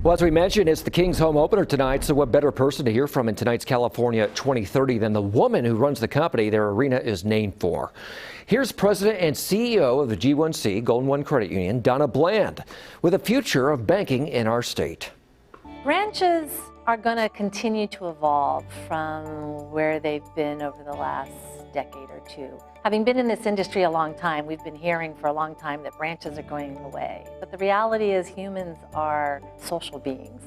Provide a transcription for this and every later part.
Well, as we mentioned, it's the King's home opener tonight, so what better person to hear from in tonight's California 2030 than the woman who runs the company their arena is named for. Here's President and CEO of the G1C, Golden One Credit Union, Donna Bland, with a future of banking in our state. Branches are going to continue to evolve from where they've been over the last decade or two. Having been in this industry a long time, we've been hearing for a long time that branches are going away. But the reality is humans are social beings,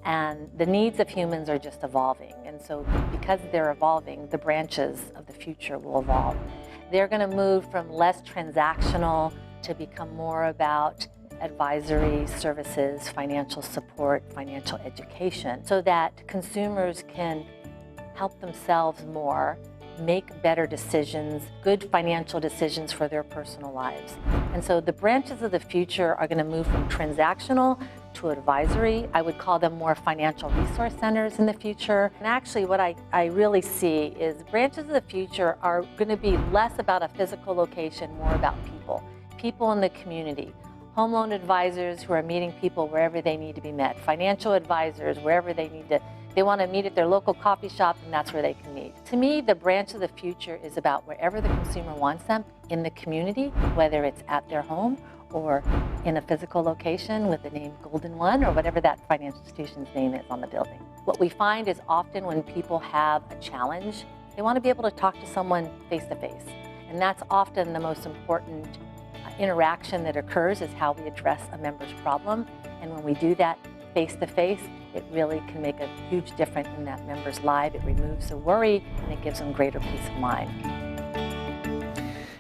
and the needs of humans are just evolving. And so because they're evolving, the branches of the future will evolve. They're going to move from less transactional to become more about advisory services, financial support, financial education, so that consumers can help themselves more, make better decisions, good financial decisions for their personal lives. And so the branches of the future are going to move from transactional to advisory. I would call them more financial resource centers in the future. And actually what I really see is branches of the future are going to be less about a physical location, more about people in the community. Home loan advisors who are meeting people wherever they need to be met. Financial advisors wherever they want to meet at their local coffee shop, and that's where they can meet. To me, the branch of the future is about wherever the consumer wants them in the community, whether it's at their home or in a physical location with the name Golden One or whatever that financial institution's name is on the building. What we find is often when people have a challenge, they want to be able to talk to someone face to face. And that's often the most important interaction that occurs, is how we address a member's problem. And when we do that face to face, it really can make a huge difference in that member's life. It removes the worry and it gives them greater peace of mind.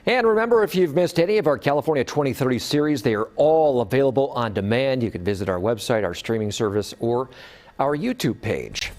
And remember, if you've missed any of our California 2030 series, they are all available on demand. You can visit our website, our streaming service, or our YouTube page.